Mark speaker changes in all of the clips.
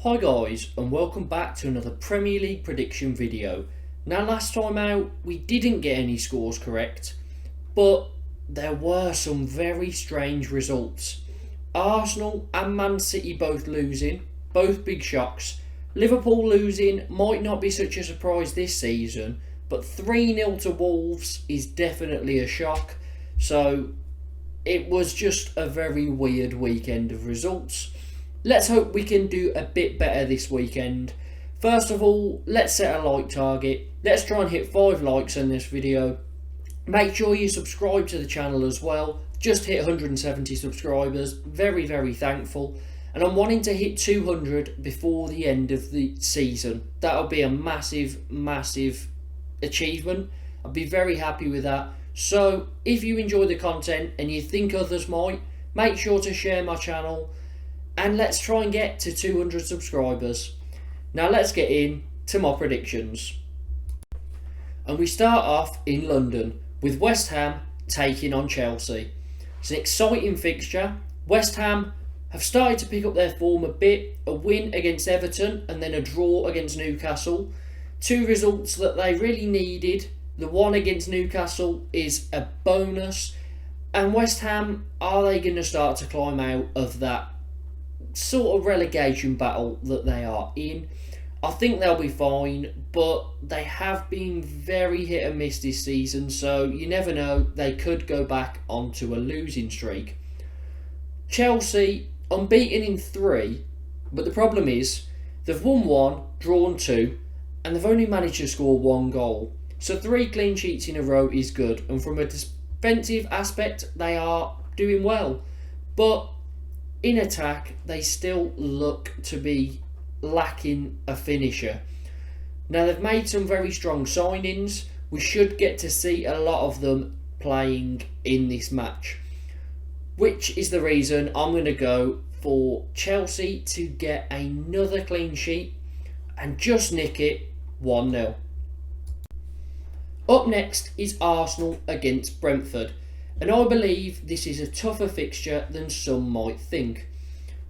Speaker 1: Hi guys, and welcome back to another Premier League prediction video. Now last time out we didn't get any scores correct, but there were some very strange results. Arsenal and Man City both losing, both big shocks. Liverpool losing might not be such a surprise this season, but 3-0 to Wolves is definitely a shock. So it was just a very weird weekend of results. Let's hope we can do a bit better this weekend. First of all, let's set a like target. Let's try and hit 5 likes on this video. Make sure you subscribe to the channel as well. Just hit 170 subscribers. Very, very thankful. And I'm wanting to hit 200 before the end of the season. That'll be a massive, massive achievement. I'll be very happy with that. So, if you enjoy the content and you think others might, make sure to share my channel. And let's try and get to 200 subscribers. Now let's get in to my predictions. And we start off in London with West Ham taking on Chelsea. It's an exciting fixture. West Ham have started to pick up their form a bit. A win against Everton and then a draw against Newcastle. 2 results that they really needed. The one against Newcastle is a bonus. And West Ham, are they going to start to climb out of that sort of relegation battle that they are in? I think they'll be fine, but they have been very hit and miss this season, so you never know, they could go back onto a losing streak. Chelsea, unbeaten in 3, but the problem is they've won 1, drawn 2, and they've only managed to score 1 goal. So 3 clean sheets in a row is good, and from a defensive aspect, they are doing well. But in attack, they still look to be lacking a finisher. Now, they've made some very strong signings. We should get to see a lot of them playing in this match, which is the reason I'm going to go for Chelsea to get another clean sheet and just nick it 1-0. Up next is Arsenal against Brentford. And I believe this is a tougher fixture than some might think.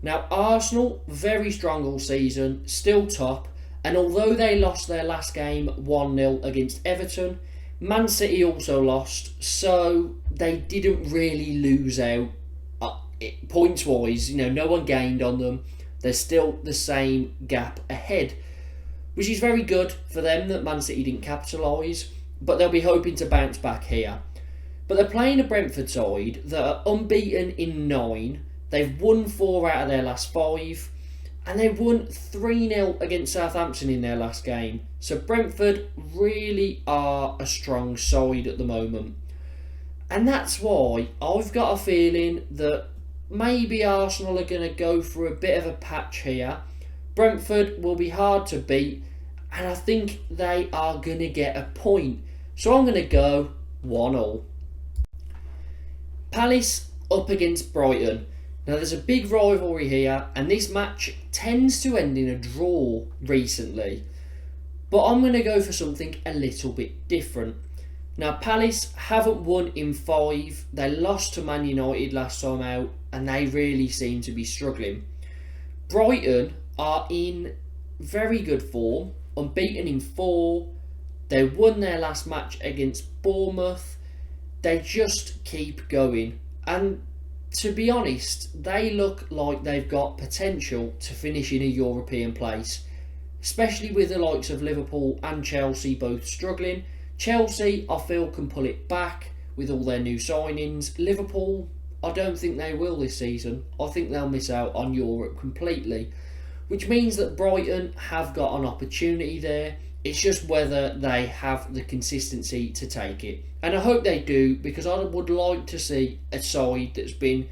Speaker 1: Now, Arsenal, very strong all season, still top. And although they lost their last game 1-0 against Everton, Man City also lost. So they didn't really lose out points-wise. No one gained on them. There's still the same gap ahead, which is very good for them that Man City didn't capitalise. But they'll be hoping to bounce back here. But they're playing a Brentford side that are unbeaten in 9. They've won 4 out of their last 5. And they've won 3-0 against Southampton in their last game. So Brentford really are a strong side at the moment. And that's why I've got a feeling that maybe Arsenal are going to go for a bit of a patch here. Brentford will be hard to beat. And I think they are going to get a point. So I'm going to go 1-1. Palace up against Brighton. Now there's a big rivalry here and this match tends to end in a draw recently. But I'm going to go for something a little bit different. Now Palace haven't won in 5. They lost to Man United last time out and they really seem to be struggling. Brighton are in very good form, unbeaten in 4. They won their last match against Bournemouth. They just keep going. And to be honest, they look like they've got potential to finish in a European place. Especially with the likes of Liverpool and Chelsea both struggling. Chelsea, I feel, can pull it back with all their new signings. Liverpool, I don't think they will this season. I think they'll miss out on Europe completely. Which means that Brighton have got an opportunity there. It's just whether they have the consistency to take it. And I hope they do, because I would like to see a side that's been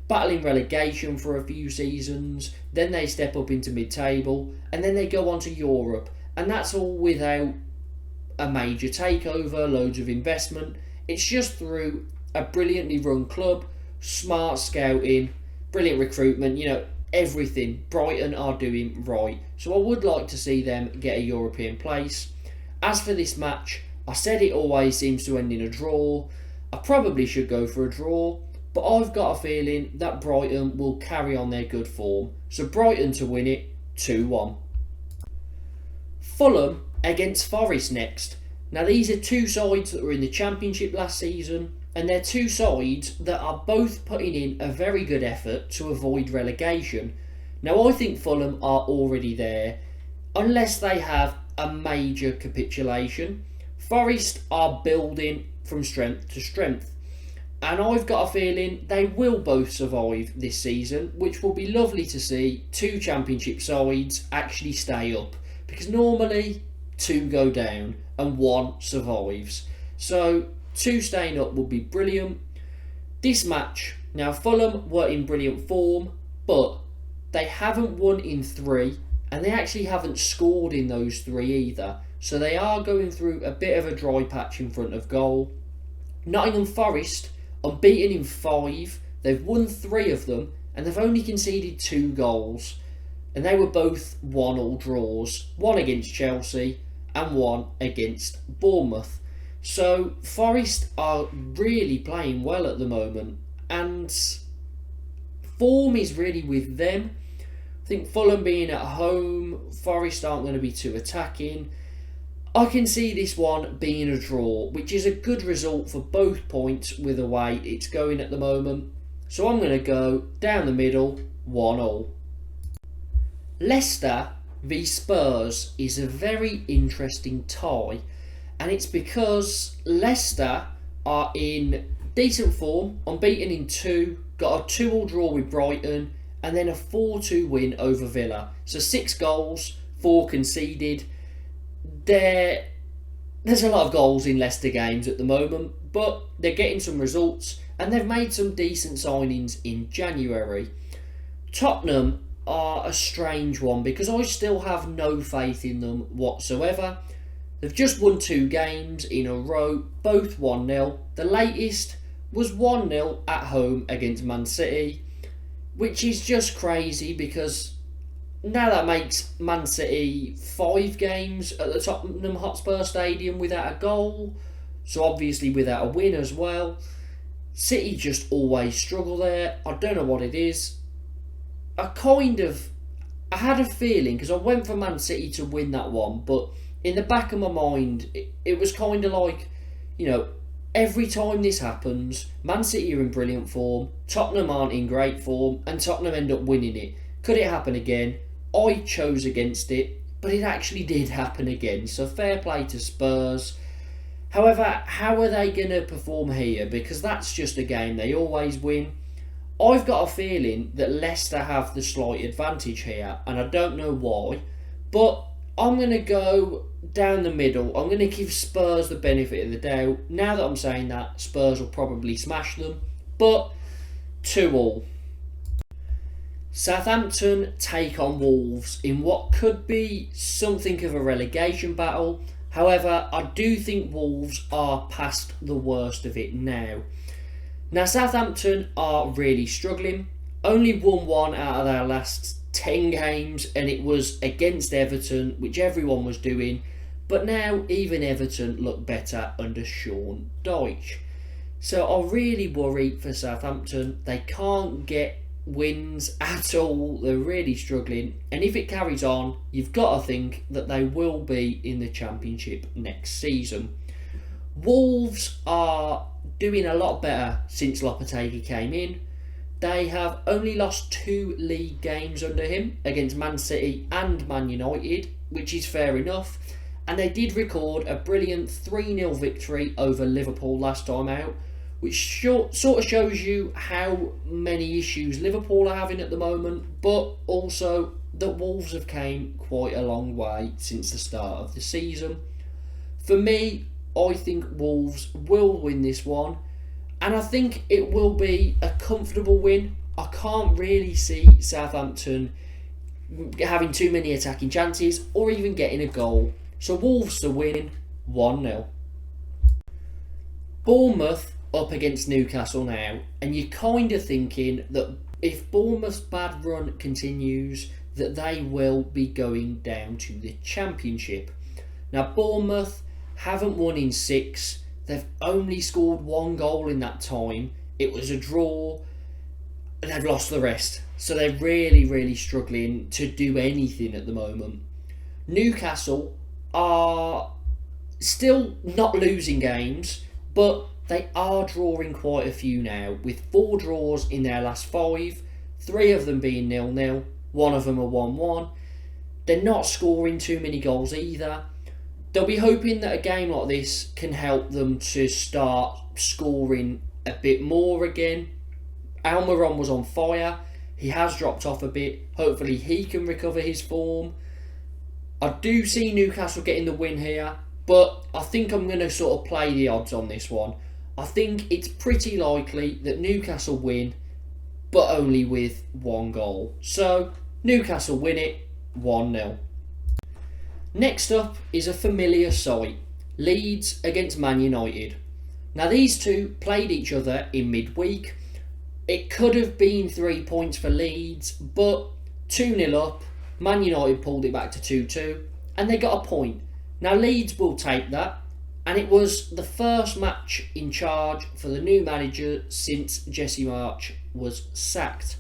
Speaker 1: battling relegation for a few seasons, then they step up into mid-table, and then they go on to Europe. And that's all without a major takeover, loads of investment. It's just through a brilliantly run club, smart scouting, brilliant recruitment, everything Brighton are doing right. So I would like to see them get a European place. As for this match, I said it always seems to end in a draw. I probably should go for a draw, but I've got a feeling that Brighton will carry on their good form. So Brighton to win it, 2-1. Fulham against Forest next. Now these are two sides that were in the Championship last season, and they're two sides that are both putting in a very good effort to avoid relegation. Now I think Fulham are already there, unless they have a major capitulation. Forest are building from strength to strength, and I've got a feeling they will both survive this season, which will be lovely to see two Championship sides actually stay up, because normally two go down and one survives. So two staying up would be brilliant. This match, now Fulham were in brilliant form, but they haven't won in 3, and they actually haven't scored in those 3 either. So they are going through a bit of a dry patch in front of goal. Nottingham Forest, unbeaten in 5. They've won 3 of them, and they've only conceded 2 goals. And they were both 1-1 draws. One against Chelsea and one against Bournemouth. So Forest are really playing well at the moment, and form is really with them. I think Fulham being at home, Forest aren't going to be too attacking. I can see this one being a draw, which is a good result for both points with the way it's going at the moment. So I'm going to go down the middle, 1-1. Leicester v Spurs is a very interesting tie, and it's because Leicester are in decent form, unbeaten in 2, got a 2-2 draw with Brighton, and then a 4-2 win over Villa. So 6 goals, 4 conceded. There's a lot of goals in Leicester games at the moment, but they're getting some results, and they've made some decent signings in January. Tottenham are a strange one, because I still have no faith in them whatsoever. They've just won 2 games in a row, both 1-0. The latest was 1-0 at home against Man City, which is just crazy, because now that makes Man City 5 games at the Tottenham Hotspur Stadium without a goal, so obviously without a win as well. City just always struggle there. I don't know what it is. I had a feeling, because I went for Man City to win that one, but in the back of my mind, it was kind of like, every time this happens, Man City are in brilliant form, Tottenham aren't in great form, and Tottenham end up winning it. Could it happen again? I chose against it, but it actually did happen again, so fair play to Spurs. However, how are they going to perform here? Because that's just a game they always win. I've got a feeling that Leicester have the slight advantage here, and I don't know why, but I'm going to go down the middle. I'm going to give Spurs the benefit of the doubt. Now that I'm saying that, Spurs will probably smash them, but 2-2. Southampton take on Wolves in what could be something of a relegation battle. However, I do think Wolves are past the worst of it now. Now, Southampton are really struggling. Only won 1 out of their last 10 games, and it was against Everton, which everyone was doing. But now even Everton look better under Sean Dyche. So I really worry for Southampton. They can't get wins at all. They're really struggling. And if it carries on, you've got to think that they will be in the Championship next season. Wolves are doing a lot better since Lopetegui came in. They have only lost 2 league games under him, against Man City and Man United, which is fair enough. And they did record a brilliant 3-0 victory over Liverpool last time out, which sort of shows you how many issues Liverpool are having at the moment, but also that Wolves have came quite a long way since the start of the season. For me, I think Wolves will win this one, and I think it will be a comfortable win. I can't really see Southampton having too many attacking chances or even getting a goal. So Wolves are winning 1-0. Bournemouth up against Newcastle now, and you're kind of thinking that if Bournemouth's bad run continues, that they will be going down to the Championship. Now, Bournemouth haven't won in 6. They've only scored 1 goal in that time. It was a draw. they've lost the rest. So they're really, really struggling to do anything at the moment. Newcastle are still not losing games, but they are drawing quite a few now, with 4 draws in their last 5, 3 of them being 0-0, 1 of them a 1-1. They're not scoring too many goals either. They'll be hoping that a game like this can help them to start scoring a bit more again. Almiron was on fire. He has dropped off a bit. Hopefully he can recover his form. I do see Newcastle getting the win here, but I think I'm going to sort of play the odds on this one. I think it's pretty likely that Newcastle win, but only with 1 goal. So Newcastle win it 1-0. Next up is a familiar sight, Leeds against Man United. Now these two played each other in midweek. It could have been 3 points for Leeds, but 2-0 up, Man United pulled it back to 2-2 and they got a point. Now Leeds will take that, and it was the first match in charge for the new manager since Jesse Marsch was sacked.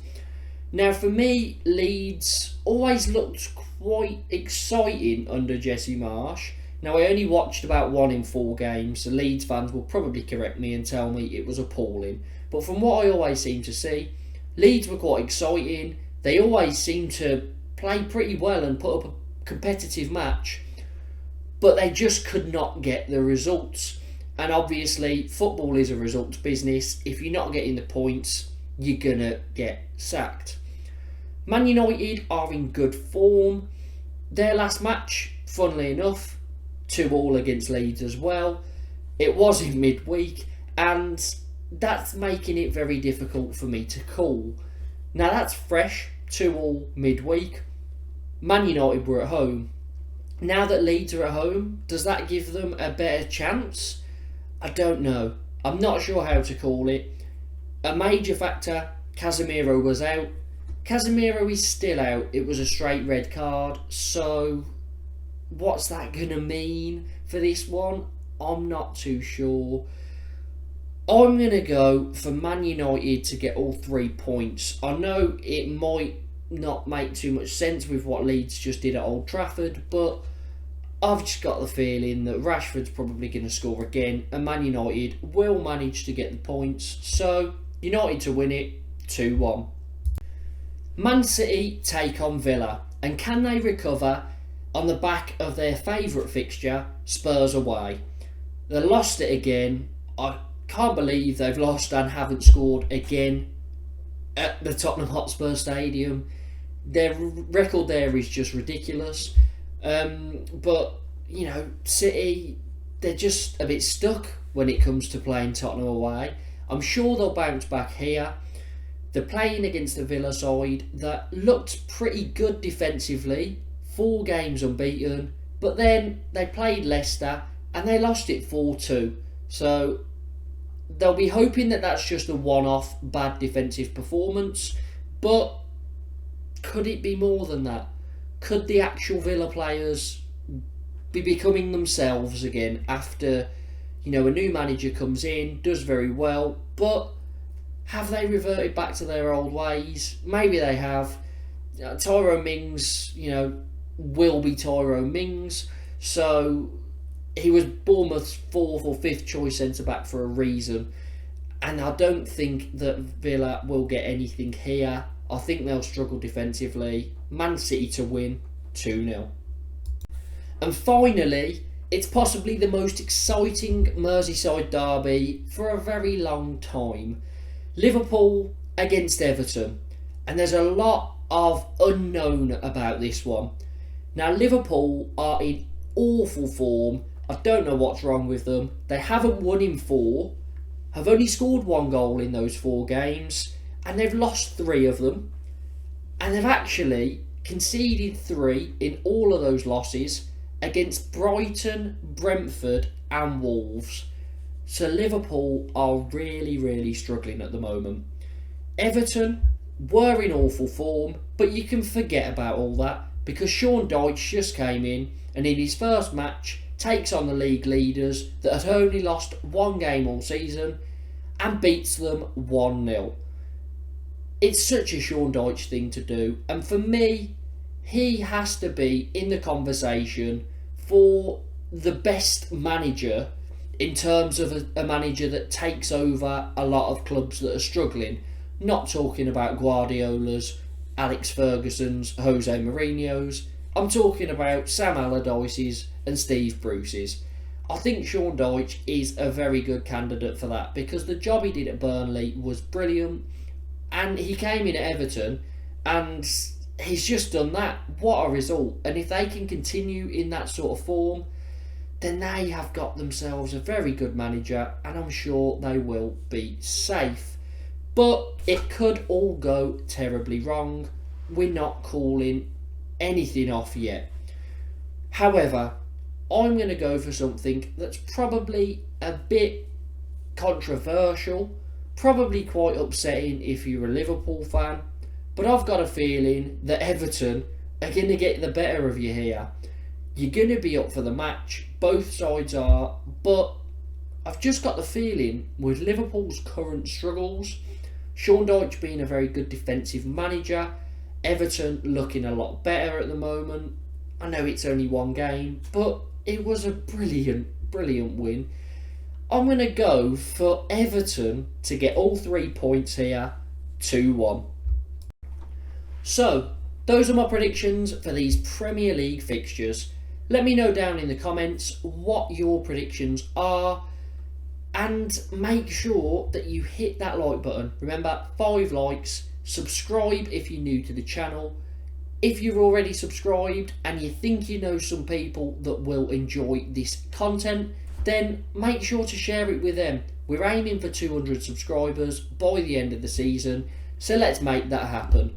Speaker 1: Now for me, Leeds always looked quite exciting under Jesse Marsch. Now I only watched about 1 in 4 games, so Leeds fans will probably correct me and tell me it was appalling. But from what I always seem to see, Leeds were quite exciting. They always seemed to play pretty well and put up a competitive match, but they just could not get the results. And obviously football is a results business. If you're not getting the points, you're gonna get sacked. Man United are in good form. Their last match, funnily enough, 2-2 against Leeds as well. It was in midweek, and that's making it very difficult for me to call. Now that's fresh, 2-2 midweek. Man United were at home. Now that Leeds are at home, does that give them a better chance? I don't know. I'm not sure how to call it. A major factor, Casemiro was out. Casemiro is still out. It was a straight red card. So what's that going to mean for this one? I'm not too sure. I'm going to go for Man United to get all 3 points. I know it might not make too much sense with what Leeds just did at Old Trafford, but I've just got the feeling that Rashford's probably going to score again and Man United will manage to get the points. So United to win it 2-1. Man City take on Villa, and can they recover on the back of their favourite fixture, Spurs away? They lost it again. I can't believe they've lost and haven't scored again at the Tottenham Hotspur Stadium. Their record there is just ridiculous. But, you know, City, they're just a bit stuck when it comes to playing Tottenham away. I'm sure they'll bounce back here. They're playing against the Villa side that looked pretty good defensively, 4 games unbeaten, but then they played Leicester and they lost it 4-2. So they'll be hoping that that's just a one-off bad defensive performance, but could it be more than that? Could the actual Villa players be becoming themselves again after, you know, a new manager comes in, does very well, but have they reverted back to their old ways? Maybe they have. Tyrone Mings, you know, will be Tyrone Mings, so he was Bournemouth's 4th or 5th choice centre-back for a reason, and I don't think that Villa will get anything here. I think they'll struggle defensively. Man City to win 2-0. And finally, it's possibly the most exciting Merseyside derby for a very long time. Liverpool against Everton. And there's a lot of unknown about this one. Now, Liverpool are in awful form. I don't know what's wrong with them. They haven't won in 4, have only scored 1 goal in those 4 games, and they've lost 3 of them. And they've actually conceded 3 in all of those losses against Brighton, Brentford and Wolves. So Liverpool are really, really struggling at the moment. Everton were in awful form, but you can forget about all that because Sean Dyche just came in and in his first match takes on the league leaders that had only lost 1 game all season and beats them 1-0. It's such a Sean Dyche thing to do, and for me, he has to be in the conversation for the best manager in terms of a manager that takes over a lot of clubs that are struggling. Not talking about Guardiola's, Alex Ferguson's, Jose Mourinho's. I'm talking about Sam Allardyce's and Steve Bruce's. I think Sean Dyche is a very good candidate for that because the job he did at Burnley was brilliant, and he came in at Everton and he's just done that. What a result. And if they can continue in that sort of form, then they have got themselves a very good manager, and I'm sure they will be safe. But it could all go terribly wrong. We're not calling anything off yet. However, I'm going to go for something that's probably a bit controversial, probably quite upsetting if you're a Liverpool fan, but I've got a feeling that Everton are going to get the better of you here. You're going to be up for the match, both sides are, but I've just got the feeling with Liverpool's current struggles, Sean Dyche being a very good defensive manager, Everton looking a lot better at the moment. I know it's only one game, but it was a brilliant win. I'm going to go for Everton to get all 3 points here, 2-1. So, those are my predictions for these Premier League fixtures. Let me know down in the comments what your predictions are, and make sure that you hit that like button. Remember, 5 likes, subscribe if you're new to the channel. If you're already subscribed and you think you know some people that will enjoy this content, then make sure to share it with them. We're aiming for 200 subscribers by the end of the season, so let's make that happen.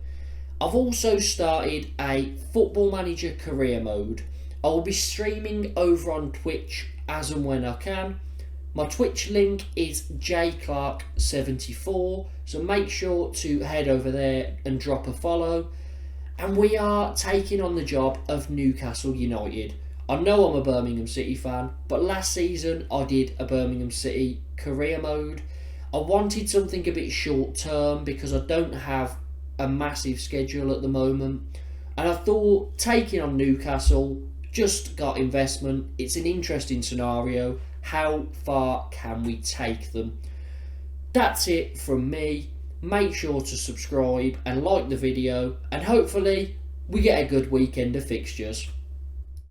Speaker 1: I've also started a Football Manager career mode. I will be streaming over on Twitch as and when I can. My Twitch link is jclark74, so make sure to head over there and drop a follow. And we are taking on the job of Newcastle United. I know I'm a Birmingham City fan, but last season I did a Birmingham City career mode. I wanted something a bit short term because I don't have a massive schedule at the moment. And I thought taking on Newcastle, just got investment. It's an interesting scenario. How far can we take them? That's it from me. Make sure to subscribe and like the video, and hopefully we get a good weekend of fixtures.